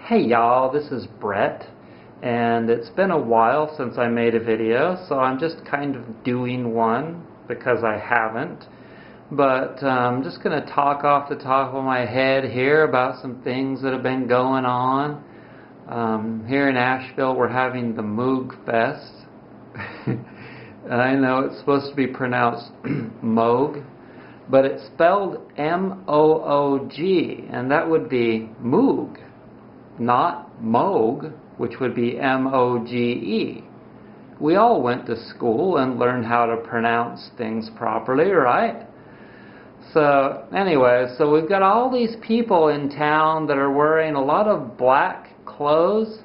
Hey y'all, this is Brett, and it's been a while since I made a video, so I'm just kind of doing one because I haven't. But I'm just going to talk off the top of my head here about some things that have been going on. Here in Asheville, we're having the Moog Fest. I know it's supposed to be pronounced Moog, but it's spelled M-O-O-G, and that would be Moog, not Moog, which would be M-O-G-E. We all went to school and learned how to pronounce things properly, right? So anyway, so we've got all these people in town that are wearing a lot of black clothes,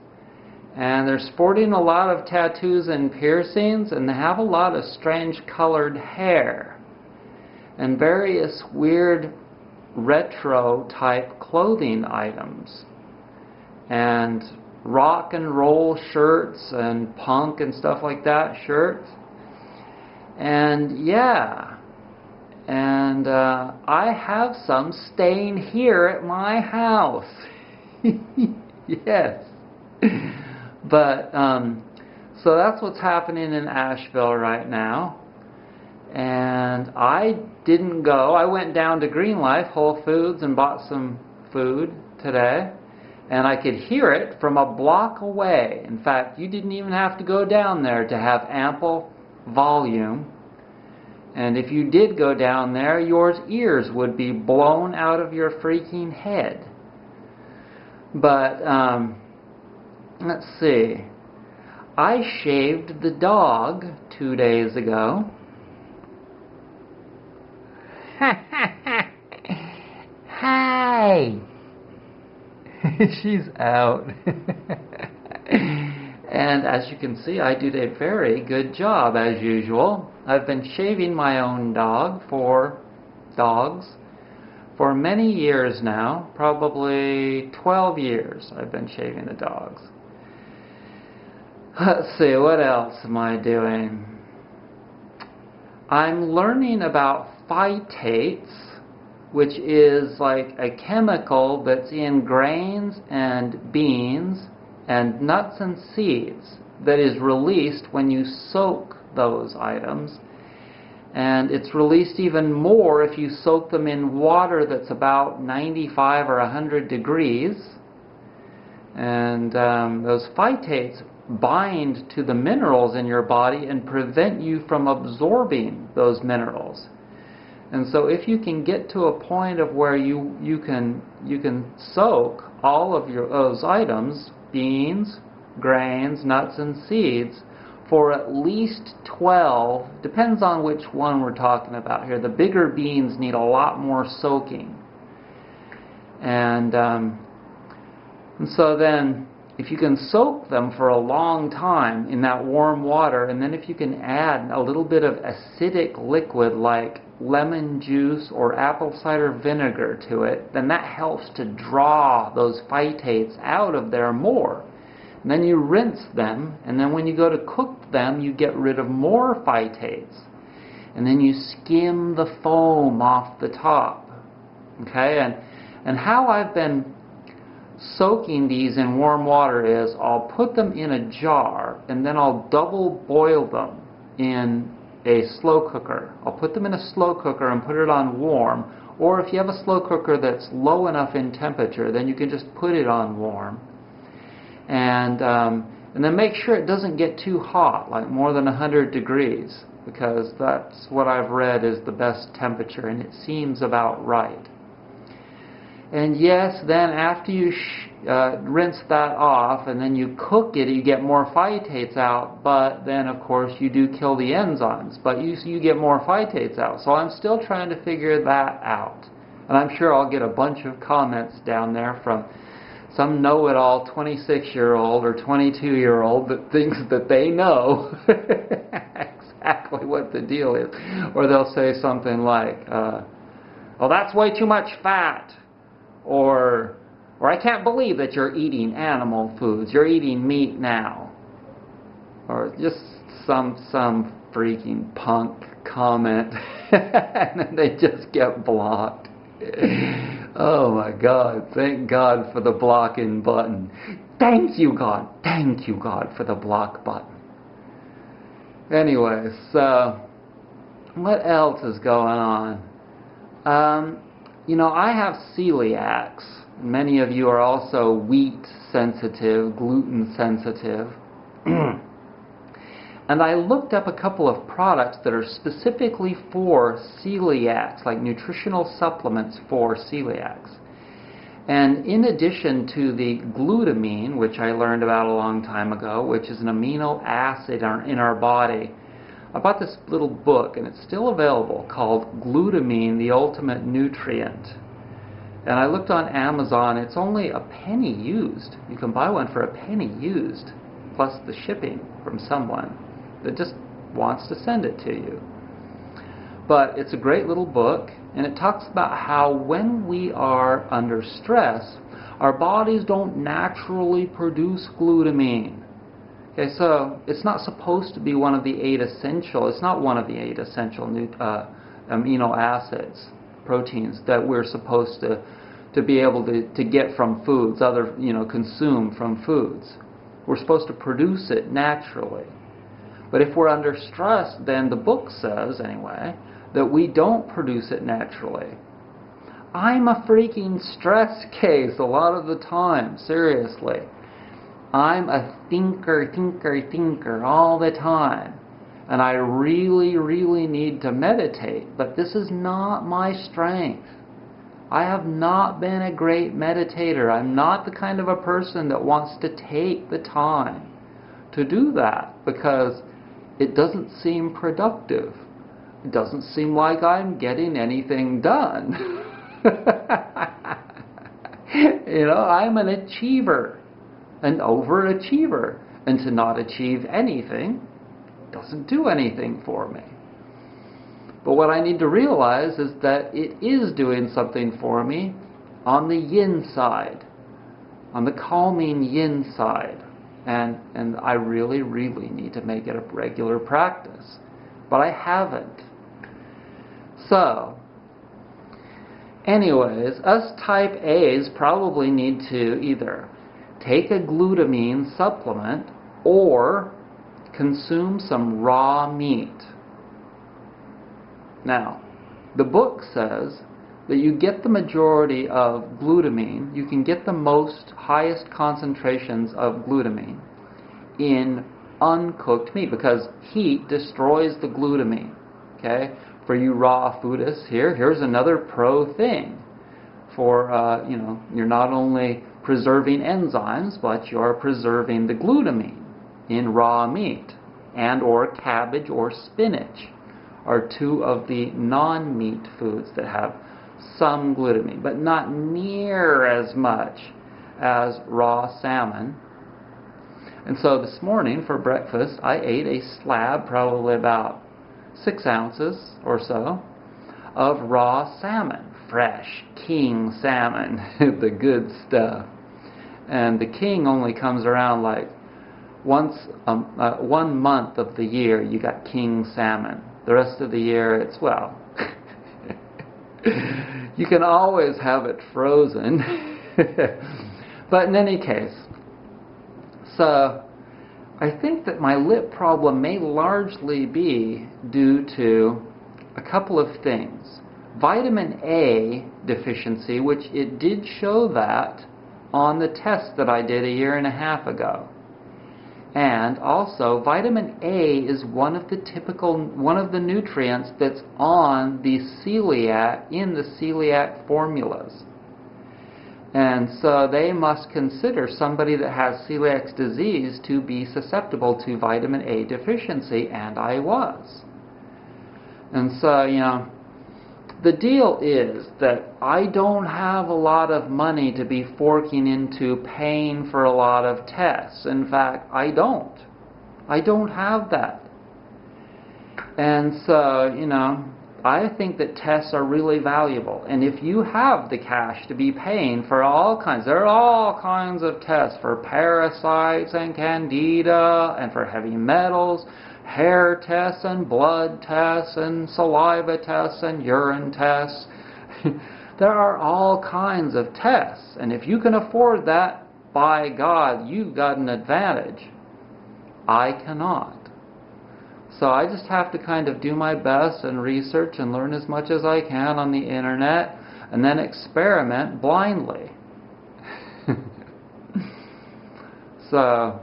and they're sporting a lot of tattoos and piercings, and they have a lot of strange colored hair and various weird retro type clothing items and rock and roll shirts and punk and stuff like that shirts. And yeah, and I have some staying here at my house. Yes. But so that's what's happening in Asheville right now. And I didn't go. I went down to Green Life, Whole Foods, and bought some food today. And I could hear it from a block away. In fact, you didn't even have to go down there to have ample volume. And if you did go down there, your ears would be blown out of your freaking head. But let's see. I shaved the dog 2 days ago. Hi. She's out. And as you can see, I did a very good job as usual. I've been shaving my own dogs for many years now, probably 12 years I've been shaving the dogs. Let's see, what else am I doing? I'm learning about phytates, which is like a chemical that's in grains and beans and nuts and seeds that is released when you soak those items. And it's released even more if you soak them in water that's about 95 or 100 degrees. And those phytates bind to the minerals in your body and prevent you from absorbing those minerals. And so if you can get to a point of where you can soak all of those items, beans, grains, nuts, and seeds, for at least 12, depends on which one we're talking about here. The bigger beans need a lot more soaking. And so then, if you can soak them for a long time in that warm water, and then if you can add a little bit of acidic liquid like lemon juice or apple cider vinegar to it, then that helps to draw those phytates out of there more. And then you rinse them, and then when you go to cook them, you get rid of more phytates. And then you skim the foam off the top. Okay? And how I've been soaking these in warm water is I'll put them in a jar, and then I'll double boil them in a slow cooker. I'll put them in a slow cooker and put it on warm. Or if you have a slow cooker that's low enough in temperature, then you can just put it on warm. And then make sure it doesn't get too hot, like more than 100 degrees, because that's what I've read is the best temperature, and it seems about right. And yes, then after you rinse that off and then you cook it, you get more phytates out, but then of course you do kill the enzymes, but you get more phytates out. So I'm still trying to figure that out. And I'm sure I'll get a bunch of comments down there from some know-it-all 26-year-old or 22-year-old that thinks that they know exactly what the deal is. Or they'll say something like, oh, that's way too much fat. Or I can't believe that you're eating animal foods. You're eating meat now. Or just some freaking punk comment. And then they just get blocked. Oh my God, thank God for the blocking button. Thank you, God. Thank you, God, for the block button. Anyway, so what else is going on? I have celiacs. Many of you are also wheat sensitive, gluten sensitive. And I looked up a couple of products that are specifically for celiacs, like nutritional supplements for celiacs. And in addition to the glutamine, which I learned about a long time ago, which is an amino acid in our body, I bought this little book, and it's still available, called Glutamine, the Ultimate Nutrient. And I looked on Amazon. It's only a penny used. You can buy one for a penny used, plus the shipping from someone that just wants to send it to you. But it's a great little book, and it talks about how when we are under stress, our bodies don't naturally produce glutamine. Okay, so it's not supposed to be one of the 8 essential, it's not one of the 8 essential amino acids, proteins that we're supposed to be able to get from foods, consume from foods. We're supposed to produce it naturally. But if we're under stress, then the book says, anyway, that we don't produce it naturally. I'm a freaking stress case a lot of the time, seriously. I'm a thinker all the time. And I really, really need to meditate, but this is not my strength. I have not been a great meditator. I'm not the kind of a person that wants to take the time to do that because it doesn't seem productive. It doesn't seem like I'm getting anything done. I'm an achiever, an overachiever, and to not achieve anything doesn't do anything for me. But what I need to realize is that it is doing something for me on the yin side, on the calming yin side. And I really, really need to make it a regular practice. But I haven't. So, anyways, us type A's probably need to either take a glutamine supplement or consume some raw meat. Now, the book says that you get the majority of glutamine, you can get the highest concentrations of glutamine in uncooked meat because heat destroys the glutamine. Okay? For you raw foodists here's another pro thing. For, you're not only preserving enzymes, but you're preserving the glutamine in raw meat and or cabbage or spinach are 2 of the non-meat foods that have some glutamine, but not near as much as raw salmon. And so this morning for breakfast, I ate a slab, probably about 6 ounces or so, of raw salmon, fresh king salmon, the good stuff. And the king only comes around like once 1 month of the year. You got king salmon. The rest of the year, it's you can always have it frozen. But in any case, so I think that my lip problem may largely be due to a couple of things. Vitamin A deficiency, which it did show that on the test that I did 1.5 years ago. And also, vitamin A is one of the nutrients that's on the celiac, in the celiac formulas. And so they must consider somebody that has celiac disease to be susceptible to vitamin A deficiency, and I was. And so, the deal is that I don't have a lot of money to be forking into paying for a lot of tests. In fact, I don't. I don't have that. And so, I think that tests are really valuable. And if you have the cash to be paying for there are all kinds of tests for parasites and candida and for heavy metals, hair tests and blood tests and saliva tests and urine tests. There are all kinds of tests, and if you can afford that, by God, you've got an advantage. I cannot. So I just have to kind of do my best and research and learn as much as I can on the internet, and then experiment blindly. So,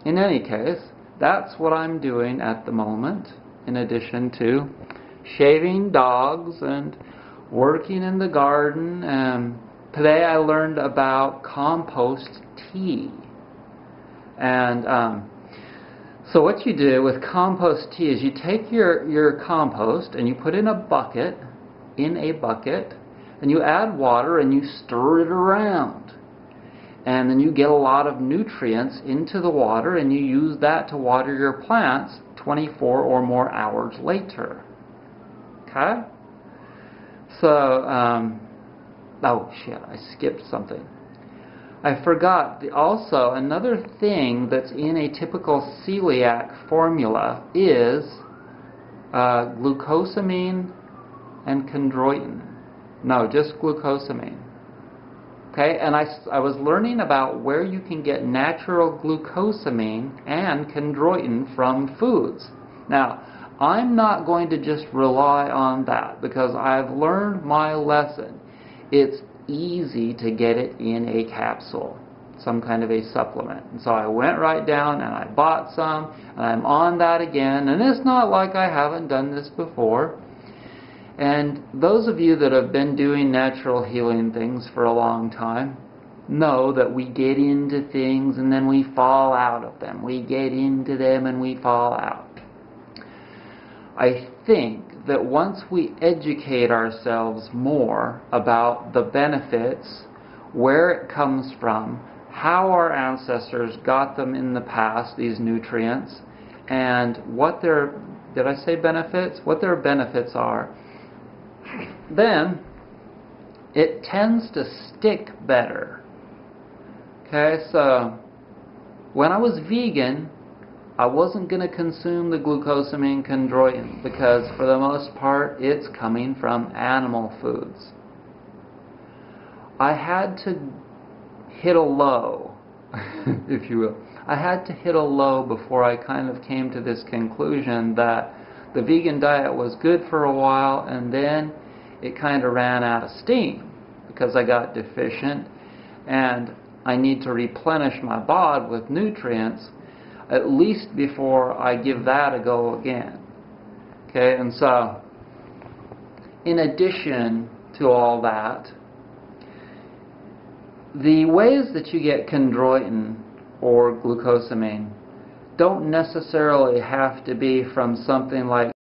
in any case, that's what I'm doing at the moment, in addition to shaving dogs and working in the garden. And today I learned about compost tea. And so what you do with compost tea is you take your compost and you put in a bucket, and you add water and you stir it around. And then you get a lot of nutrients into the water, and you use that to water your plants 24 or more hours later. Okay? So, oh shit, I skipped something. I forgot. Also, another thing that's in a typical celiac formula is glucosamine and chondroitin. No, just glucosamine. Okay, and I was learning about where you can get natural glucosamine and chondroitin from foods. Now, I'm not going to just rely on that because I've learned my lesson. It's easy to get it in a capsule, some kind of a supplement. And so I went right down and I bought some, and I'm on that again, and it's not like I haven't done this before. And those of you that have been doing natural healing things for a long time know that we get into things and then we fall out of them. We get into them and we fall out. I think that once we educate ourselves more about the benefits, where it comes from, how our ancestors got them in the past, these nutrients, and what their, did I say benefits? What their benefits are, then it tends to stick better. Okay, so when I was vegan, I wasn't going to consume the glucosamine chondroitin because for the most part it's coming from animal foods. I had to hit a low, if you will. I had to hit a low before I kind of came to this conclusion that the vegan diet was good for a while, and then it kind of ran out of steam because I got deficient and I need to replenish my body with nutrients at least before I give that a go again. Okay, and so in addition to all that, the ways that you get chondroitin or glucosamine don't necessarily have to be from something like